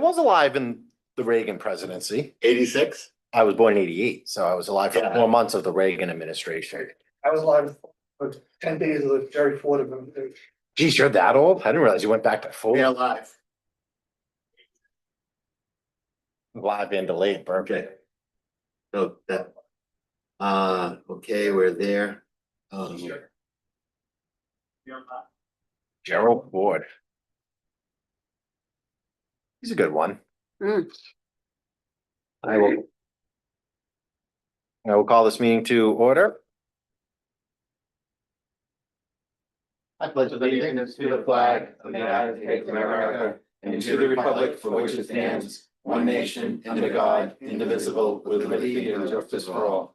was alive in the Reagan presidency. 86? I was born in 88, so I was alive for Yeah. 4 months of the Reagan administration. I was alive for 10 days of the Jerry Ford administration. Geez, you're that old? I didn't realize you went back to full. They're alive. Live and delayed, Okay. So that, okay, we're there. Gerald Ford. He's a good one. Mm. I will call this meeting to order. I pledge allegiance to the flag of the United States of America and to the republic for which it stands, one nation, under God, indivisible, with liberty and justice for all.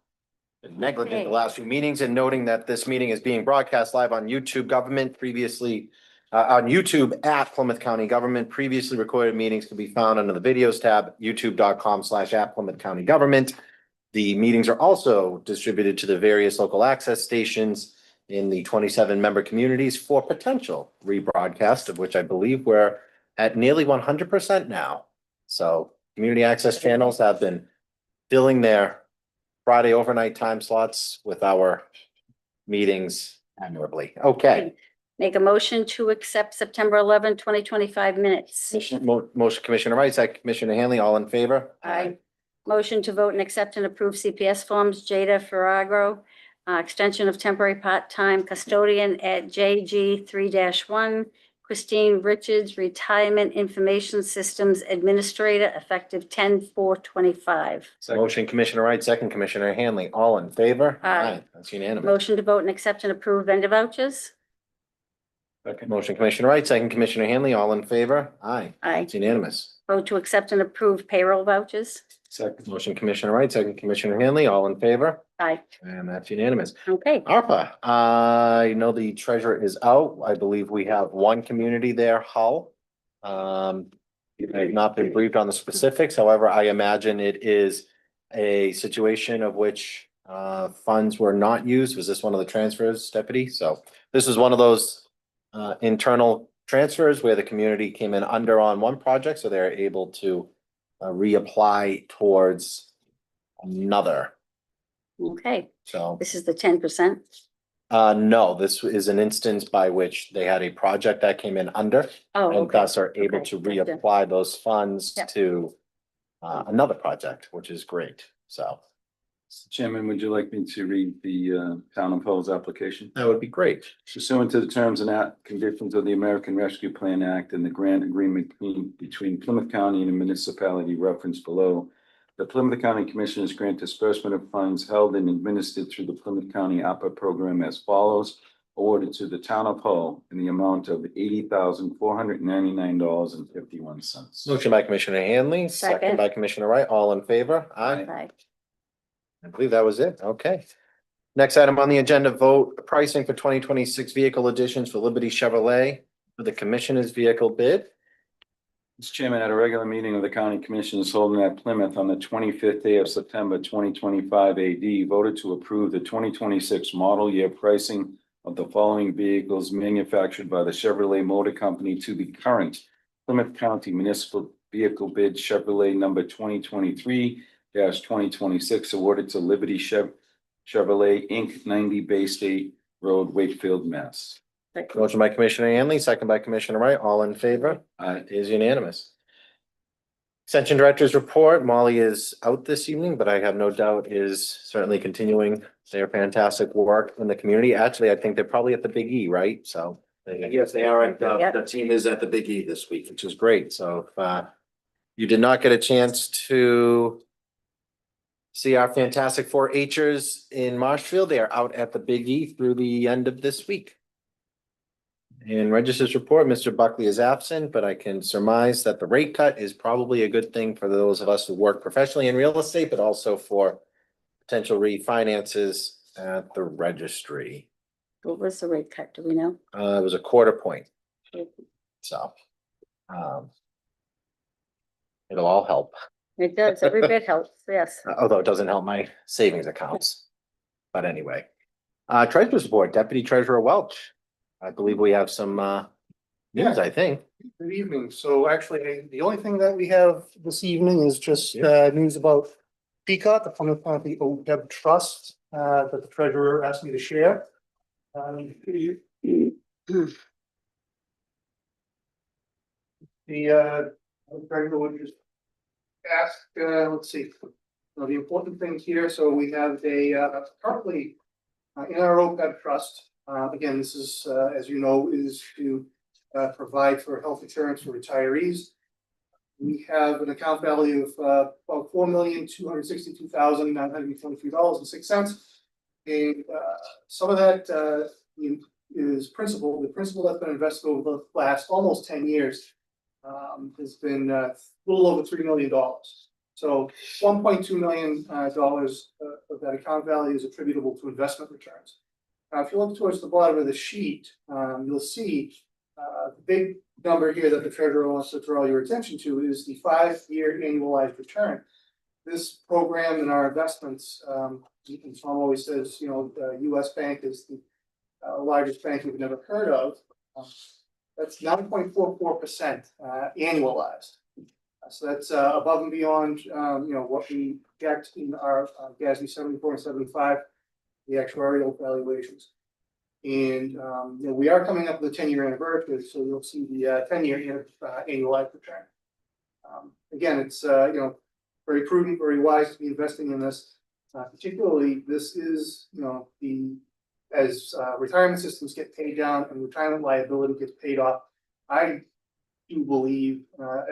Been negligent the last few meetings and noting that this meeting is being broadcast live on YouTube Government previously. On YouTube at Plymouth County Government. Previously recorded meetings can be found under the videos tab, youtube.com/at Plymouth County Government. The meetings are also distributed to the various local access stations in the 27 member communities for potential rebroadcast, of which I believe we're at nearly 100% now. So community access channels have been filling their Friday overnight time slots with our meetings admirably. Okay. Make a motion to accept September 11, 2025 minutes. Motion Commissioner Wright, second Commissioner Hanley, all in favor? Aye. Motion to vote and accept and approve CPS forms, Jada Faragro, extension of temporary part-time custodian at JG 3-1, Christine Richards, retirement information systems administrator, effective 10/4/25. Motion Commissioner Wright, second Commissioner Hanley, all in favor? Aye. That's unanimous. Motion to vote and accept and approve vendor vouchers. Motion Commissioner Wright, second Commissioner Hanley, all in favor? Aye. Aye. It's unanimous. Vote to accept and approve payroll vouchers. Second. Motion Commissioner Wright, second Commissioner Hanley, all in favor? Aye. And that's unanimous. Okay. ARPA, I know the treasurer is out. I believe we have one community there, Hull. I've not been briefed on the specifics. However, I imagine it is a situation of which funds were not used. Was this one of the transfers, Deputy? So this is one of those internal transfers where the community came in under on one project, so they're able to reapply towards another. Okay. So This is the 10%. no, this is an instance by which they had a project that came in under Oh, and okay. thus are able to Okay, gotcha. reapply those funds Yep. to another project, which is great. So Mr. Chairman, would you like me to read the town of Hull's application? that would be great. Pursuant to the terms and conditions of the American Rescue Plan Act and the grant agreement between Plymouth County and the municipality referenced below, the Plymouth County Commissioners grant disbursement of funds held and administered through the Plymouth County APA program as follows. Awarded to the town of Hull in the amount of $80,499.51. Motion by Commissioner Hanley, second Second. by Commissioner Wright, all in favor? Aye. Aye. I believe that was it. Okay. Next item on the agenda, vote pricing for 2026 vehicle additions for Liberty Chevrolet for the commissioner's vehicle bid. Mr. Chairman, at a regular meeting of the County Commissioners holding at Plymouth on the 25th day of September 2025 AD, voted to approve the 2026 model year pricing of the following vehicles manufactured by the Chevrolet Motor Company to the current Plymouth County Municipal Vehicle Bid Chevrolet number 2023-2026 awarded to Liberty Chevrolet Inc. 90 Bay State Road, Wakefield, Mass. Motion by Commissioner Hanley, second by Commissioner Wright, all in favor? Aye. It is unanimous. Extension Director's report, Molly is out this evening, but I have no doubt is certainly continuing their fantastic work in the community. Actually, I think they're probably at the Big E, right? So. Yes, they are. And Yep. the team is at the Big E this week. Which is great. So if you did not get a chance to see our fantastic 4-Hers in Marshfield, they are out at the Big E through the end of this week. In Register's report, Mr. Buckley is absent, but I can surmise that the rate cut is probably a good thing for those of us who work professionally in real estate, but also for potential refinances at the registry. What was the rate cut? Do we know? It was a 1/4 point. So. It'll all help, It does. Every bit helps. Yes. although it doesn't help my savings accounts. But anyway, Treasurer's Report, Deputy Treasurer Welch. I believe we have some news, I think. Good evening. So actually, the only thing that we have this evening is just news about Peacock, the Plymouth County OPEB Trust, that the treasurer asked me to share. The treasurer would just ask, let's see, the important things here. So we have currently in our OPEB trust, again, this is, as you know, is to provide for health insurance for retirees. We have an account value of about $4,262,923.06. And some of that is principal. The principal that's been invested over the last almost 10 years has been a little over $3 million. So $1.2 million of that account value is attributable to investment returns. Now, if you look towards the bottom of the sheet, you'll see the big number here that the treasurer wants to draw your attention to is the 5-year annualized return. This program and our investments, and Tom always says, you know, the U.S. Bank is the largest bank we've never heard of. That's 9.44% annualized. So that's above and beyond, you know, what we get in our GASB 74 and 75, the actuarial valuations. And you know, we are coming up with a 10-year anniversary, so you'll see the 10-year annualized return. Again, it's you know, very prudent, very wise to be investing in this. Particularly, this is, you know, as retirement systems get paid down and retirement liability gets paid off. I do believe,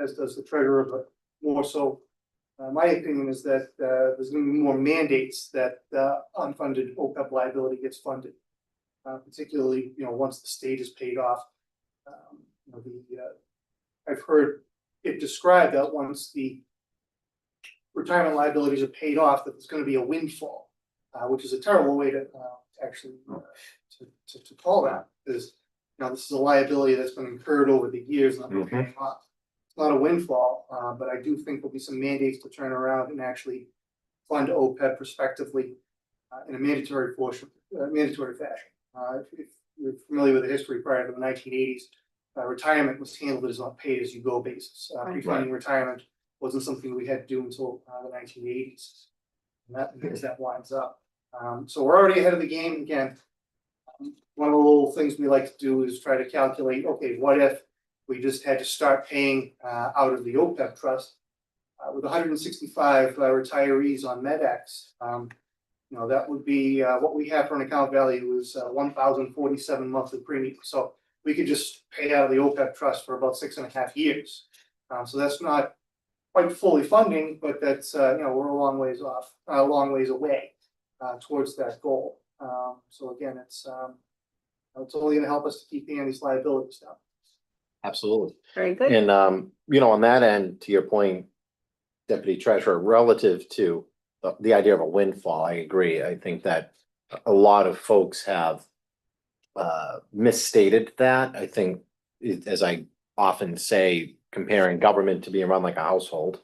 as does the treasurer, but more so, my opinion is that there's going to be more mandates that unfunded OPEB liability gets funded. Particularly, you know, once the state is paid off. You know, I've heard it described that once the retirement liabilities are paid off, that there's going to be a windfall, which is a terrible way to actually to call that. Because, you know, this is a liability that's been incurred over the years, not paying off. It's not a windfall, but I do think there'll be some mandates to turn around and actually fund OPEB prospectively in a mandatory fashion. If you're familiar with the history prior to the 1980s, retirement was handled as on pay-as-you-go basis. Pre-funding retirement wasn't something we had to do until the 1980s. And that, as that winds up. So we're already ahead of the game. Again, one of the little things we like to do is try to calculate, okay, what if we just had to start paying out of the OPEB trust with 165 retirees on MedX. You know, that would be what we have for an account value is 1,047 monthly premium. So we could just pay out of the OPEB trust for about 6.5 years. So that's not quite fully funding, but that's, you know, we're a long ways off, a long ways away towards that goal. So again, it's only going to help us to keep paying these liabilities down. Absolutely. Very good. And, you know, on that end, to your point, Deputy Treasurer, relative to the idea of a windfall, I agree. I think that a lot of folks have misstated that. I think, as I often say, comparing government to being run like a household,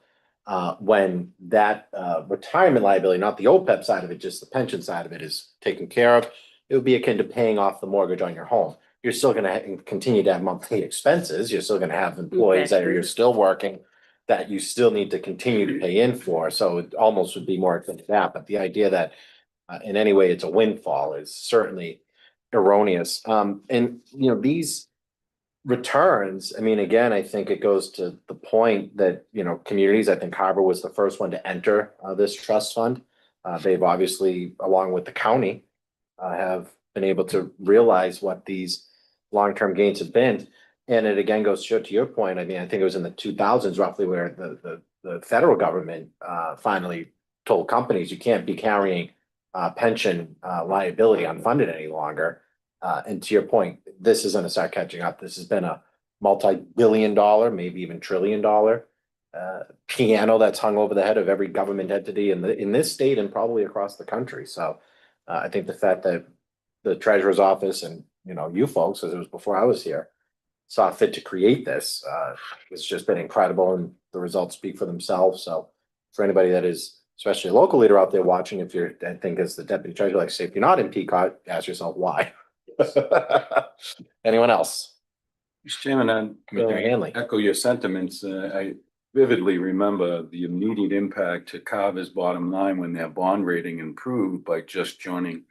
when that retirement liability, not the OPEB side of it, just the pension side of it, is taken care of, it would be akin to paying off the mortgage on your home. You're still going to continue to have monthly expenses. You're still going to have employees that you're still working, that you still need to continue to pay in for. So it almost would be more akin to that. But the idea that in any way it's a windfall is certainly erroneous. And, you know, these returns, I mean, again, I think it goes to the point that, you know, communities, I think Harbor was the first one to enter this trust fund. They've obviously, along with the county, have been able to realize what these long-term gains have been. And it again goes to your point. I mean, I think it was in the 2000s roughly where the federal government finally told companies you can't be carrying pension liability unfunded any longer. And to your point, this is going to start catching up. This has been a multi-billion-dollar, maybe even trillion-dollar piano that's hung over the head of every government entity in this state and probably across the country. So I think the fact that the treasurer's office and, you know, you folks, as it was before I was here, saw fit to create this, it's just been incredible, and the results speak for themselves. So for anybody that is, especially a local leader out there watching, if you're, I think as the deputy treasurer, like say, if you're not in Peacock, ask yourself why. Anyone else? Mr. Chairman, Commissioner Hanley. echo your sentiments. I vividly remember the immediate impact to Carver's bottom line when their bond rating improved by just joining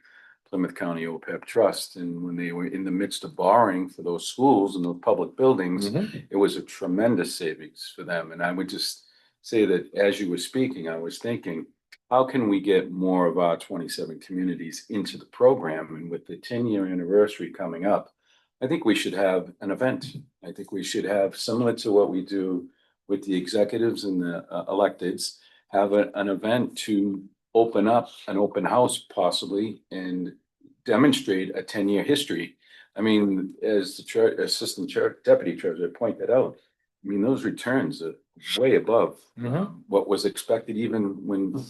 Plymouth County OPEB Trust. And when they were in the midst of borrowing for those schools and those public buildings, it was a tremendous savings for them. And I would just say that as you were speaking, I was thinking, how can we get more of our 27 communities into the program? And with the 10-year anniversary coming up, I think we should have an event. I think we should have, similar to what we do with the executives and the electeds, have an event to open up an open house possibly and demonstrate a 10-year history. I mean, as the assistant deputy treasurer pointed out, I mean, those returns are way above what was expected even when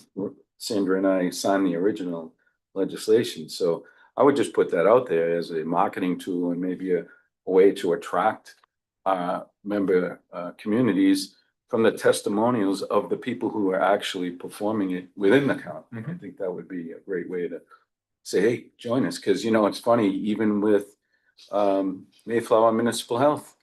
Sandra and I signed the original legislation. So I would just put that out there as a marketing tool and maybe a way to attract member communities from the testimonials of the people who are actually performing it within the county. I think that would be a great way to say, hey, join us. Because, you know, it's funny, even with Mayflower Municipal Health,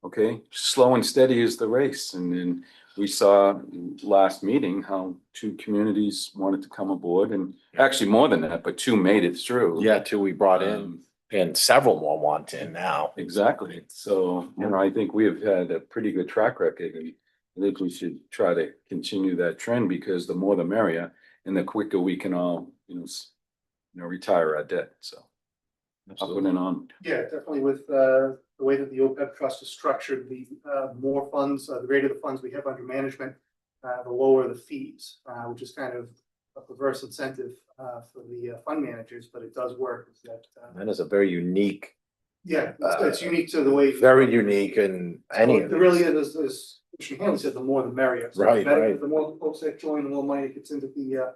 okay, slow and steady is the race. And then we saw last meeting how 2 communities wanted to come aboard, and actually more than that, but 2 made it through. Yeah, 2 we brought in, and several more want in now. Exactly. So, you know, I think we have had a pretty good track record, and I think we should try to continue that trend, because the more the merrier, and the quicker we can all, you know, retire our debt. So I'll put it on. Yeah, definitely with the way that the OPEB trust is structured, the more funds, the greater the funds we have under management, the lower the fees, which is kind of a perverse incentive for the fund managers, but it does work. That is a very unique, Yeah, it's unique to the way. very unique, and any It really is, as Commissioner Hanley said, the more the merrier. So Right, the better- right. The more folks that join, the more money gets into the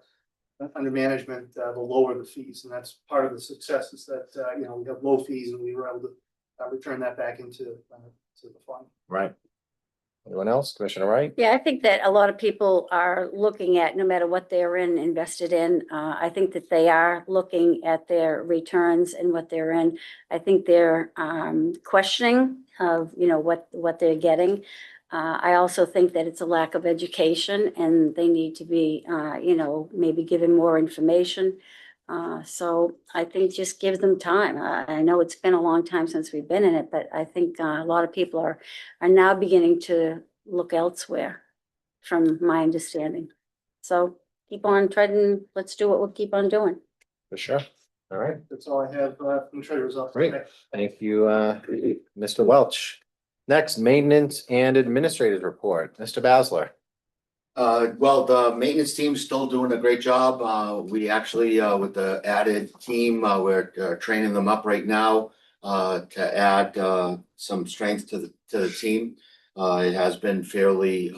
under management, the lower the fees, and that's part of the success is that you know, we have low fees and we were able to return that back into to the fund. right. Anyone else? Commissioner Wright? Yeah, I think that a lot of people are looking at, no matter what they're invested in, I think that they are looking at their returns and what they're in. I think they're questioning of, you know, what they're getting. I also think that it's a lack of education and they need to be, you know, maybe given more information. So I think just give them time. I know it's been a long time since we've been in it, but I think a lot of people are now beginning to look elsewhere, from my understanding. So keep on treading. Let's do what we'll keep on doing. For sure. All right. That's all I have from the treasurer's office. Great. today. Thank you, Mr. Welch. Next, maintenance and administrative report. Mr. Basler. Well, the maintenance team's still doing a great job. We actually, with the added team, we're training them up right now to add some strength to the team. It has been fairly,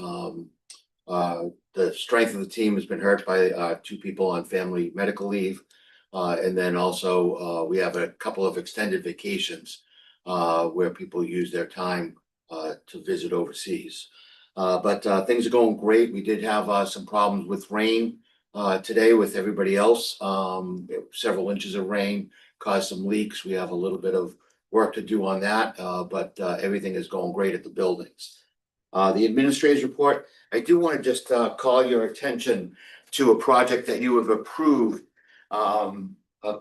the strength of the team has been hurt by 2 people on family medical leave. And then also we have a couple of extended vacations where people use their time to visit overseas. But things are going great. We did have some problems with rain today with everybody else. Several inches of rain caused some leaks. We have a little bit of work to do on that, but everything is going great at the buildings. The administrator's report, I do want to just call your attention to a project that you have approved a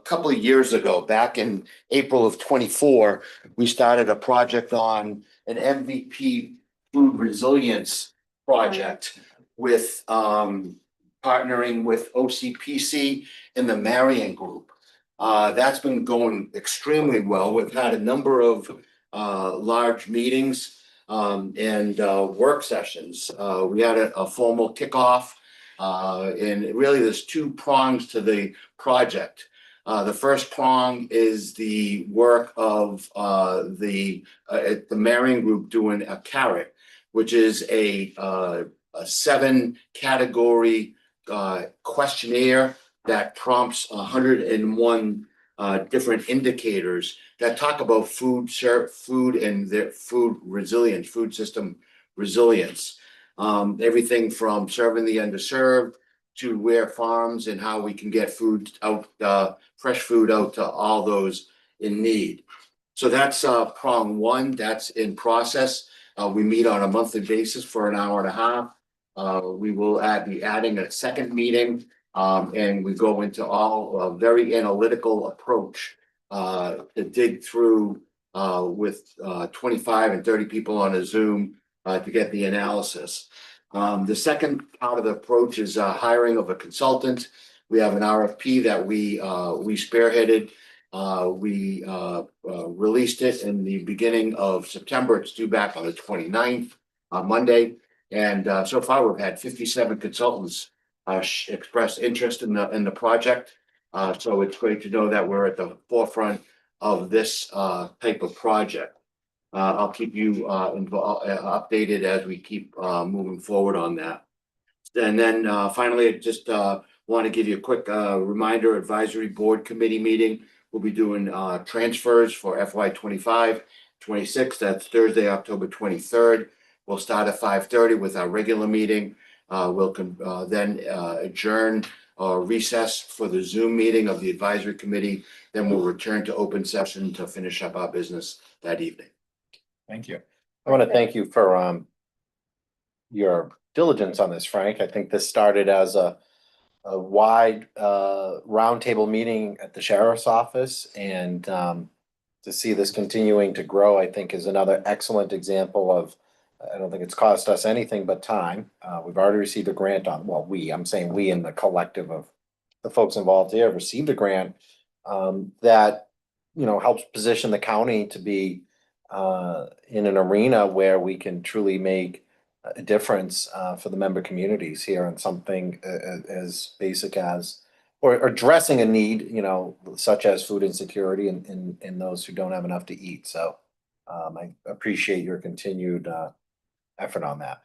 couple of years ago. Back in April of 24, we started a project on an MVP food resilience project with partnering with OCPC and the Marion Group. That's been going extremely well. We've had a number of large meetings and work sessions. We had a formal kickoff, and really there's 2 prongs to the project. The first prong is the work of the Marion Group doing a carrot, which is a 7-category questionnaire that prompts 101 different indicators that talk about food and their food resilience, food system resilience. Everything from serving the underserved to where farms and how we can get food out, fresh food out to all those in need. So that's prong one, that's in process. We meet on a monthly basis for an hour and a half. We will be adding a second meeting, and we go into all a very analytical approach to dig through with 25 and 30 people on a Zoom to get the analysis. The second part of the approach is hiring of a consultant. We have an RFP that we spearheaded. We released it in the beginning of September. It's due back on the 29th, Monday. And so far, we've had 57 consultants express interest in the project. So it's great to know that we're at the forefront of this type of project. I'll keep you updated as we keep moving forward on that. And then finally, I just want to give you a quick reminder, advisory board committee meeting. We'll be doing transfers for FY 25-26. That's Thursday, October 23rd. We'll start at 5:30 with our regular meeting. We'll then adjourn or recess for the Zoom meeting of the advisory committee. Then we'll return to open session to finish up our business that evening. Thank you. I want to thank you for your diligence on this, Frank. I think this started as a wide roundtable meeting at the sheriff's office, and to see this continuing to grow, I think is another excellent example of, I don't think it's cost us anything but time. We've already received a grant on, well, I'm saying we in the collective of the folks involved here have received a grant that, helps position the county to be in an arena where we can truly make a difference for the member communities here on something as basic as, or addressing a need, such as food insecurity in those who don't have enough to eat. So I appreciate your continued effort on that.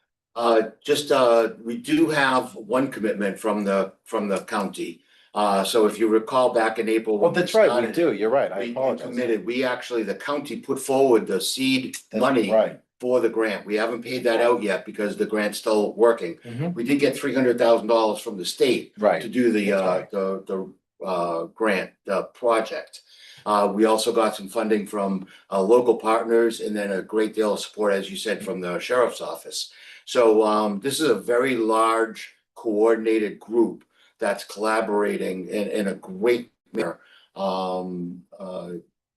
We do have one commitment from the county. So if you recall back in April. Well, when that's right, we started, do, you're right, I we apologize. committed, the county put forward the seed That's money right. for the grant. We haven't paid that out yet because the grant's still working. Mhm. We did get $300,000 from the state Right. to do the That's right. grant, project. We also got some funding from local partners and then a great deal of support, as you said, from the sheriff's office. So this is a very large coordinated group that's collaborating in a great manner.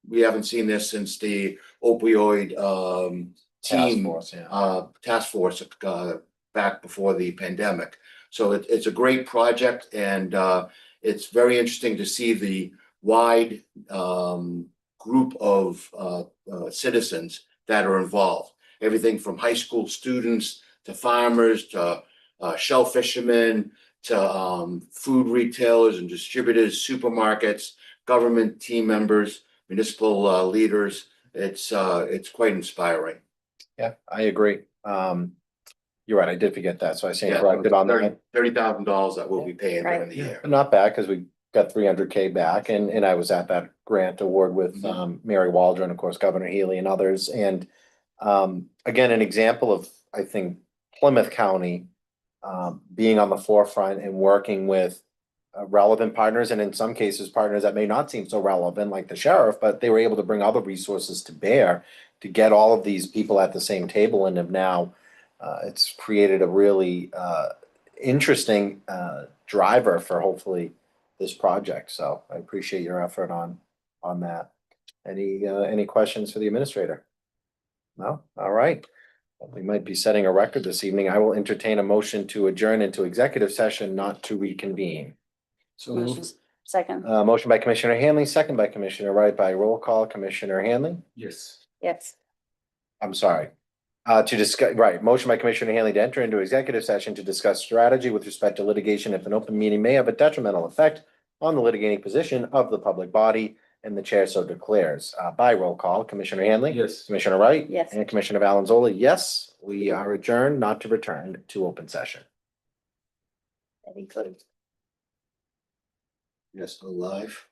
We haven't seen this since the opioid task force back before the pandemic. So it's a great project, and it's very interesting to see the wide group of citizens that are involved. Everything from high school students to farmers to shell fishermen to food retailers and distributors, supermarkets, government team members, municipal leaders. It's quite inspiring. Yeah, I agree. You're right, I did forget that, so I stand Yeah, corrected on that. $30,000 that we'll be paying during the year. But not bad, because we got 300K back, and I was at that grant award with Mary Waldron, of course, Governor Healy and others. And again, an example of, I think, Plymouth County being on the forefront and working with relevant partners, and in some cases, partners that may not seem so relevant, like the sheriff, but they were able to bring other resources to bear to get all of these people at the same table, and have now it's created a really interesting driver for hopefully this project. So I appreciate your effort on that. Any questions for the administrator? No? All right. Well, we might be setting a record this evening. I will entertain a motion to adjourn into executive session, not to reconvene. So moved. Second, Motion by Commissioner Hanley, second by Commissioner Wright. By roll call, Commissioner Hanley. Yes. yes. I'm sorry. To discuss, right, motion by Commissioner Hanley to enter into executive session to discuss strategy with respect to litigation if an open meeting may have a detrimental effect on the litigating position of the public body, and the chair so declares. By roll call, Commissioner Hanley. Yes. Commissioner Wright. Yes. And Commissioner Valenzola. Yes, we are adjourned, not to return to open session. Very good. Yes, still live.